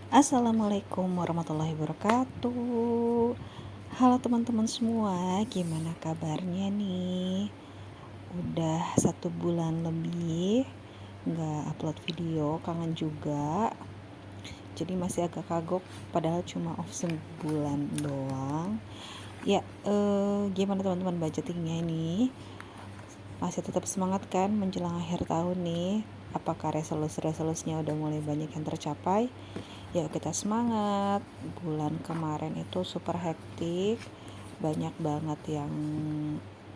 Assalamualaikum warahmatullahi wabarakatuh. Halo teman-teman semua, gimana kabarnya nih? Udah 1 bulan lebih nggak upload video, kangen juga. Jadi masih agak kagok, padahal cuma off sebulan doang. Ya, gimana teman-teman budgetingnya ini? Masih tetap semangat kan menjelang akhir tahun nih? Apakah resolusinya udah mulai banyak yang tercapai? Yuk kita semangat. Bulan kemarin itu super hektik, banyak banget yang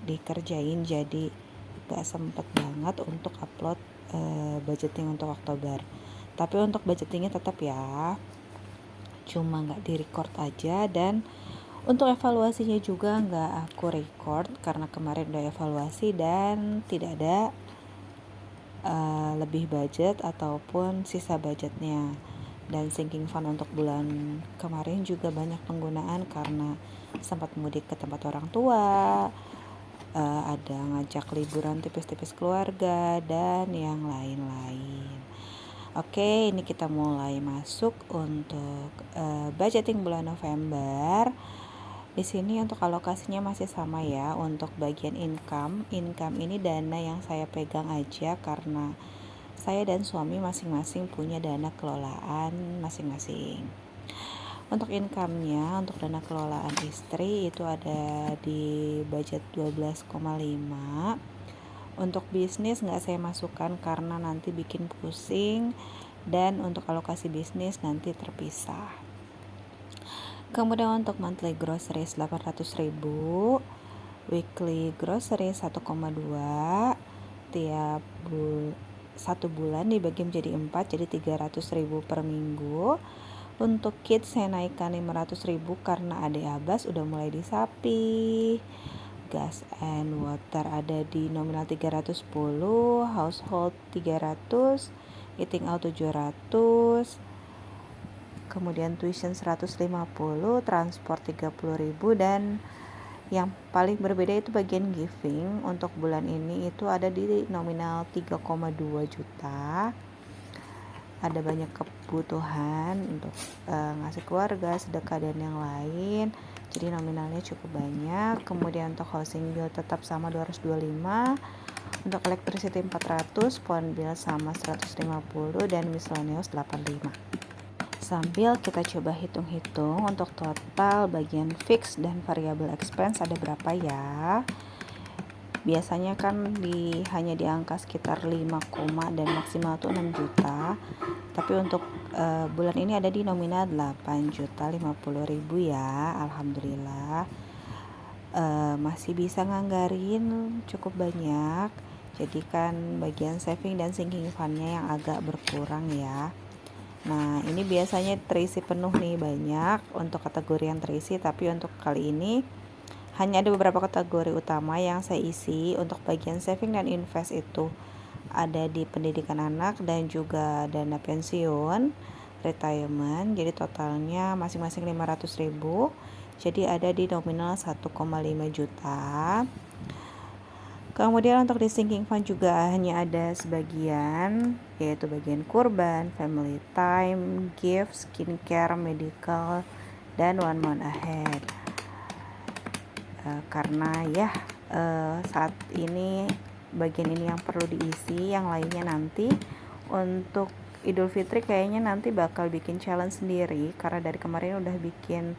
dikerjain, jadi gak sempet banget untuk upload budgeting untuk Oktober. Tapi untuk budgetingnya tetap ya, cuma gak di record aja. Dan untuk evaluasinya juga gak aku record karena kemarin udah evaluasi dan tidak ada lebih budget ataupun sisa budgetnya. Dan sinking fund untuk bulan kemarin juga banyak penggunaan karena sempat mudik ke tempat orang tua, ada ngajak liburan tipis-tipis keluarga dan yang lain-lain. Oke, ini kita mulai masuk untuk budgeting bulan November. Di sini untuk alokasinya masih sama ya. Untuk bagian income ini dana yang saya pegang aja karena saya dan suami masing-masing punya dana kelolaan masing-masing. Untuk income-nya, untuk dana kelolaan istri itu ada di budget 12,5. Untuk bisnis nggak saya masukkan karena nanti bikin pusing, dan untuk alokasi bisnis nanti terpisah. Kemudian untuk monthly groceries 800.000, weekly grocery 1,2, tiap 1 bulan dibagi menjadi 4, jadi 300.000 per minggu. Untuk kids saya naikkan 500.000 karena adik Abas udah mulai disapi. Gas and water ada di nominal 310, household 300, eating out 700, kemudian tuition 150, transport 30.000, dan yang paling berbeda itu bagian giving. Untuk bulan ini itu ada di nominal 3,2 juta. Ada banyak kebutuhan untuk ngasih keluarga, sedekah dan yang lain. Jadi nominalnya cukup banyak. Kemudian untuk housing bill tetap sama 225. Untuk electricity 400, phone bill sama 150, dan miscellaneous 85. Sambil kita coba hitung-hitung untuk total bagian fix dan variable expense ada berapa ya. Biasanya kan hanya di angka sekitar 5, dan maksimal tuh 6 juta. Tapi untuk bulan ini ada di nominal 8.050.000 ya. Alhamdulillah masih bisa nganggarin cukup banyak. Jadi kan bagian saving dan sinking fund-nya yang agak berkurang ya. Nah ini biasanya terisi penuh nih, banyak untuk kategori yang terisi. Tapi untuk kali ini hanya ada beberapa kategori utama yang saya isi. Untuk bagian saving dan invest itu ada di pendidikan anak dan juga dana pensiun, retirement. Jadi totalnya masing-masing 500.000. Jadi ada di nominal 1,5 juta. Kemudian untuk di sinking fund juga hanya ada sebagian, yaitu bagian kurban, family time, gift, skincare, medical, dan 1 month ahead. Karena ya saat ini bagian ini yang perlu diisi, yang lainnya nanti. Untuk Idul Fitri kayaknya nanti bakal bikin challenge sendiri karena dari kemarin udah bikin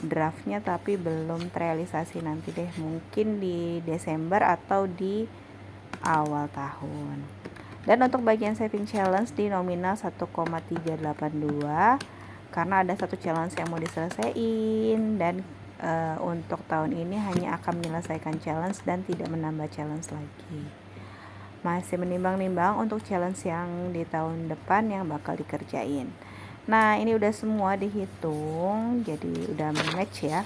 draftnya tapi belum terrealisasi. Nanti deh mungkin di Desember atau di awal tahun. Dan untuk bagian saving challenge di nominal 1,382 karena ada satu challenge yang mau diselesaikan. Dan untuk tahun ini hanya akan menyelesaikan challenge dan tidak menambah challenge lagi. Masih menimbang-nimbang untuk challenge yang di tahun depan yang bakal dikerjain. Nah ini udah semua dihitung, jadi udah match ya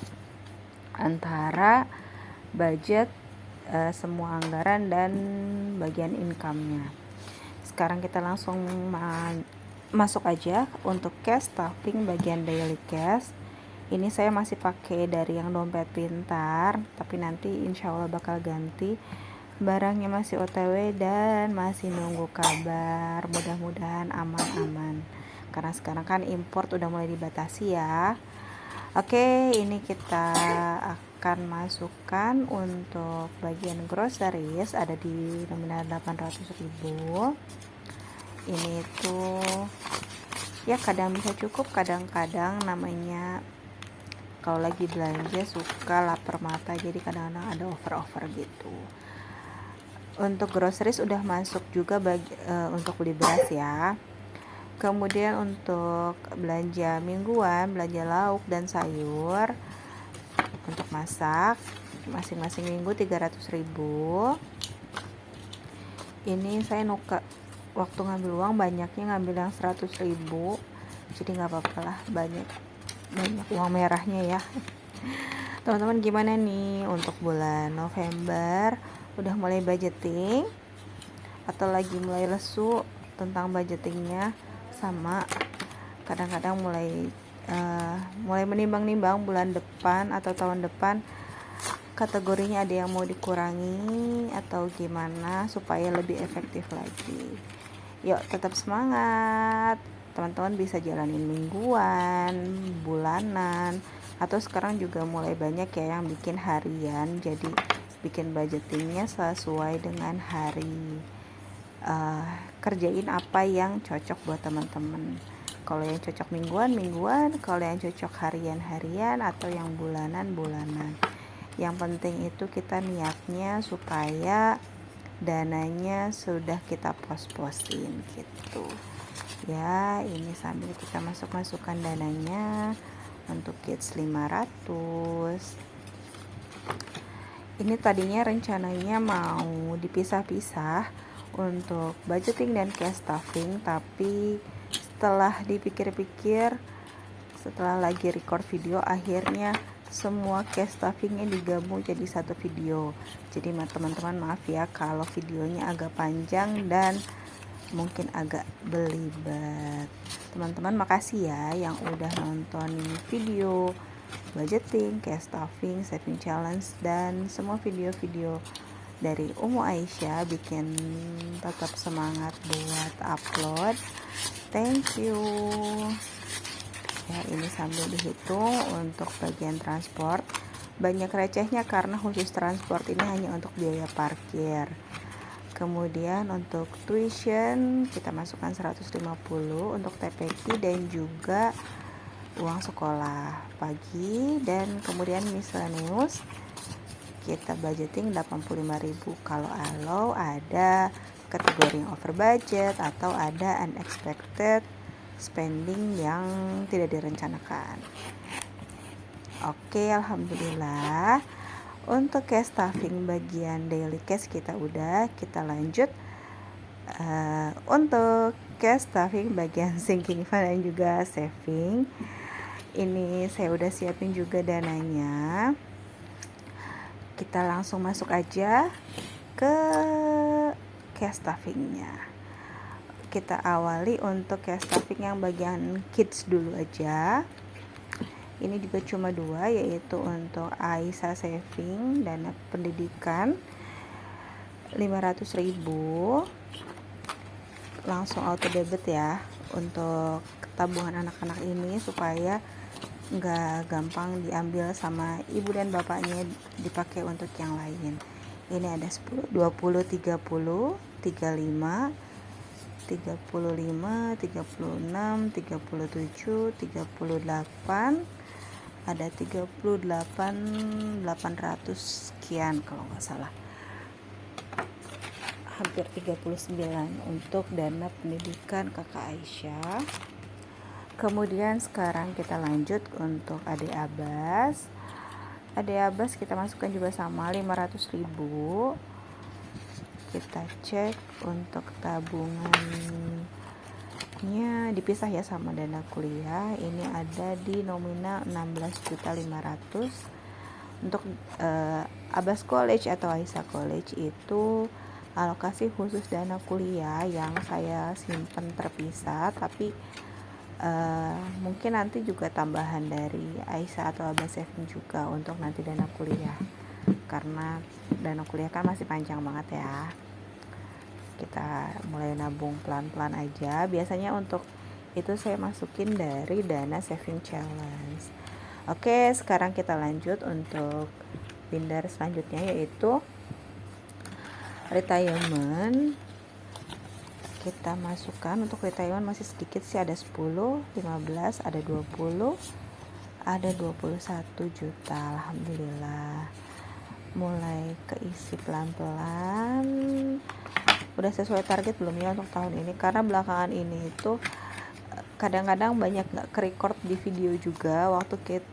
antara budget, semua anggaran dan bagian income-nya. Sekarang kita langsung masuk aja untuk cash stuffing bagian daily cash. Ini saya masih pakai dari yang dompet pintar, tapi nanti insya Allah bakal ganti. Barangnya masih OTW dan masih nunggu kabar, mudah-mudahan aman-aman. karena sekarang kan import udah mulai dibatasi ya. Oke, ini kita akan masukkan untuk bagian groceries ada di nominal 800.000. Ini tuh ya kadang bisa cukup, kadang-kadang namanya kalau lagi belanja suka lapar mata, jadi kadang-kadang ada over gitu. Untuk groceries udah masuk juga untuk beli beras ya. Kemudian untuk belanja mingguan, belanja lauk dan sayur untuk masak masing-masing minggu 300.000. Ini saya waktu ngambil uang banyaknya ngambil yang 100.000, jadi nggak apa-apa lah, banyak uang merahnya ya. Teman-teman gimana nih untuk bulan November, udah mulai budgeting atau lagi mulai lesu tentang budgetingnya? Sama kadang-kadang mulai menimbang-nimbang bulan depan atau tahun depan kategorinya ada yang mau dikurangi atau gimana supaya lebih efektif lagi. Yuk tetap semangat, teman-teman bisa jalanin mingguan, bulanan, atau sekarang juga mulai banyak ya yang bikin harian, jadi bikin budgetingnya sesuai dengan hari. Kerjain apa yang cocok buat teman-teman. Kalau yang cocok mingguan, kalau yang cocok harian atau yang bulanan. Yang penting itu kita niatnya supaya dananya sudah kita pos-posin gitu ya. Ini sambil kita masukkan dananya untuk kids 500. Ini tadinya rencananya mau dipisah-pisah untuk budgeting dan cash stuffing, tapi setelah dipikir-pikir, setelah lagi record video, akhirnya semua cash stuffingnya digabung jadi satu video. Jadi teman-teman maaf ya kalau videonya agak panjang dan mungkin agak belibet. Teman-teman makasih ya yang udah nontonin video budgeting, cash stuffing, saving challenge, dan semua video-video dari Umu Aisyah, bikin tetap semangat buat upload. Thank you ya. Ini sambil dihitung untuk bagian transport, banyak recehnya karena khusus transport ini hanya untuk biaya parkir. Kemudian untuk tuition kita masukkan 150 untuk TPQ dan juga uang sekolah pagi, dan kemudian miscellaneous kita budgeting 85.000 kalau ada kategori yang over budget atau ada unexpected spending yang tidak direncanakan. Oke, alhamdulillah. Untuk cash stuffing bagian daily cash kita lanjut untuk cash stuffing bagian sinking fund dan juga saving. Ini saya udah siapin juga dananya. Kita langsung masuk aja ke cash stuffingnya. Kita awali untuk cash stuffing yang bagian kids dulu aja. Ini juga cuma 2, yaitu untuk Aisyah saving dana pendidikan 500.000 langsung auto debit ya, untuk tabungan anak-anak ini supaya nggak gampang diambil sama ibu dan bapaknya dipakai untuk yang lain. Ini ada 10, 20, 30, 35, 35, 36, 37, 38, ada 38, 800 sekian kalau nggak salah, hampir 39 untuk dana pendidikan kakak Aisyah. Kemudian sekarang kita lanjut untuk adik Abbas. Adik Abbas kita masukkan juga sama 500.000. Kita cek untuk tabungannya dipisah ya sama dana kuliah. Ini ada di nominal 16.500.000. Untuk Abbas College atau Aisyah College itu alokasi khusus dana kuliah yang saya simpan terpisah, tapi mungkin nanti juga tambahan dari Aisyah atau Abbas saving juga untuk nanti dana kuliah, karena dana kuliah kan masih panjang banget ya. Kita mulai nabung pelan-pelan aja. Biasanya untuk Itu saya masukin dari dana saving challenge. Oke, sekarang kita lanjut untuk binder selanjutnya, yaitu retirement. Kita masukkan untuk retirement masih sedikit sih, ada 10, 15, ada 20, ada 21 juta. Alhamdulillah mulai keisi pelan-pelan. Udah sesuai target belum ya untuk tahun ini? Karena belakangan ini itu kadang-kadang banyak nggak ke-record di video juga waktu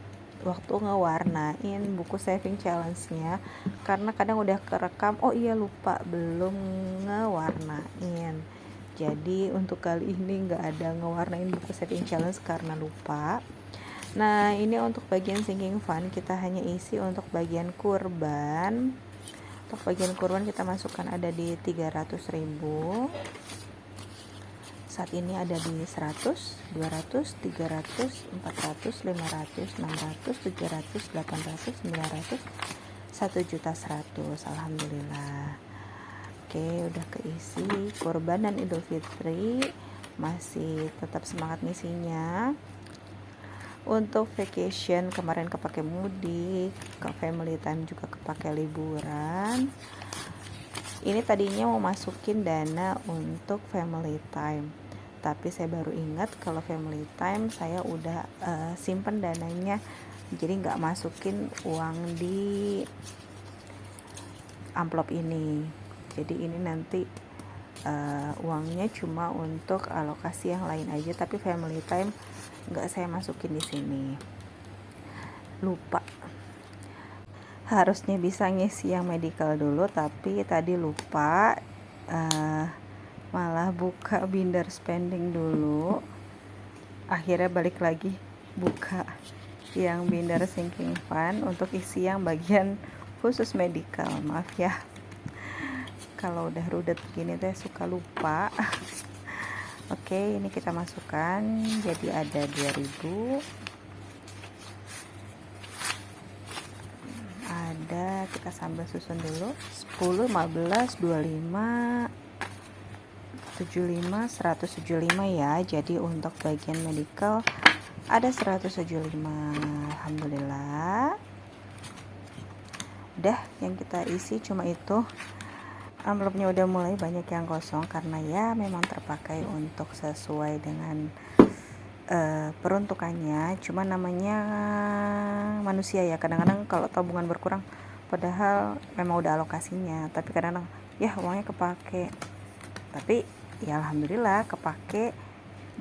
ngewarnain buku saving challenge-nya, karena kadang udah kerekam, oh iya lupa belum ngewarnain. Jadi untuk kali ini nggak ada ngewarnain buku saving challenge karena lupa. Nah, ini untuk bagian sinking fund kita hanya isi untuk bagian kurban. Untuk bagian kurban kita masukkan ada di 300.000. Saat ini ada di 100, 200, 300, 400, 500, 600, 700, 800, 900, 1.100.000. Alhamdulillah. Oke, udah keisi. Kurban dan Idul Fitri masih tetap semangat ngisinya. Untuk vacation kemarin kepake mudik, ke family time juga kepake liburan. Ini tadinya mau masukin dana untuk family time, tapi saya baru ingat kalau family time saya udah simpen dananya, jadi nggak masukin uang di amplop ini. Jadi ini nanti uangnya cuma untuk alokasi yang lain aja, tapi family time nggak saya masukin di sini. Lupa. Harusnya bisa ngisi yang medical dulu, tapi tadi lupa, malah buka binder spending dulu. Akhirnya balik lagi buka yang binder sinking fund untuk isi yang bagian khusus medical. Maaf ya, kalau udah rudet gini teh suka lupa. Oke, ini kita masukkan, jadi ada 2000. Ada, kita sambil susun dulu, 10, 15, 25, 75, 175 ya. Jadi untuk bagian medical ada 175. Alhamdulillah. Udah, yang kita isi cuma itu. Amplopnya udah mulai banyak yang kosong karena ya memang terpakai untuk sesuai dengan peruntukannya. Cuma namanya manusia ya, kadang-kadang kalau tabungan berkurang padahal memang udah alokasinya, tapi kadang-kadang ya uangnya kepake, tapi ya alhamdulillah kepake.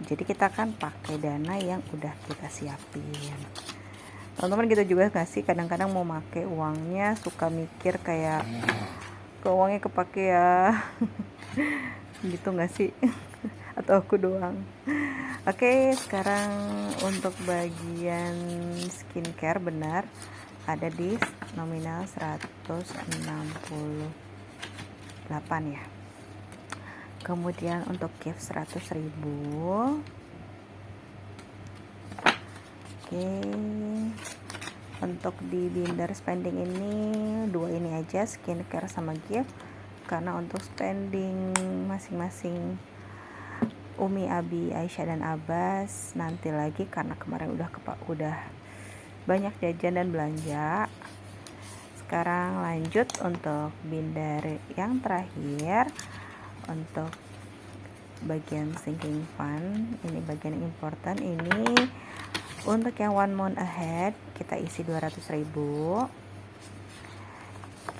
Jadi kita kan pakai dana yang udah kita siapin. Teman-teman gitu juga gak sih, kadang-kadang mau make uangnya suka mikir kayak ke uangnya kepake ya. Gitu gak sih? Atau aku doang? Oke, sekarang untuk bagian skincare benar ada di nominal 168 ya. Kemudian untuk gift 100.000. Oke, untuk di binder spending ini dua ini aja, skincare sama gift, karena untuk spending masing-masing Umi, Abi, Aisyah, dan Abbas nanti lagi, karena kemarin udah banyak jajan dan belanja. Sekarang lanjut untuk binder yang terakhir, untuk bagian sinking fund. Ini bagian yang important. Ini untuk yang 1 month ahead kita isi 200.000.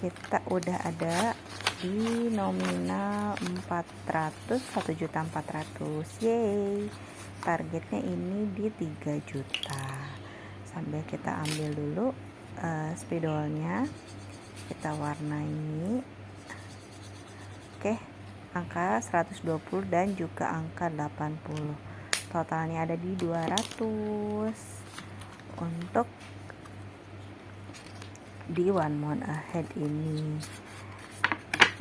Kita udah ada di nominal 1.400.000. Yeay, targetnya ini di 3 juta. Sambil kita ambil dulu spidolnya, kita warnai. Oke, angka 120 dan juga angka 80. Totalnya ada di 200 untuk di 1 month ahead ini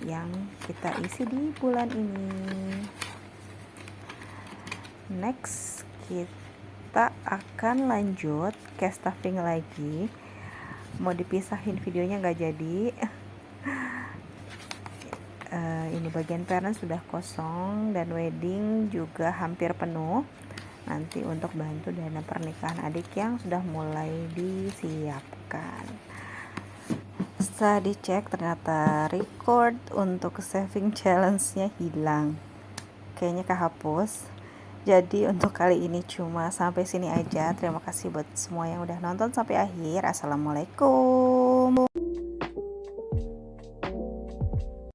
yang kita isi di bulan ini. Next, kita akan lanjut cash stuffing lagi. Mau dipisahin videonya nggak jadi. Ini bagian parents sudah kosong dan wedding juga hampir penuh. nanti untuk bantu dana pernikahan adik yang sudah mulai disiapkan. Setelah dicek ternyata record untuk saving challenge-nya hilang, kayaknya kehapus. Jadi untuk kali ini cuma sampai sini aja. Terima kasih buat semua yang udah nonton sampai akhir. Assalamualaikum.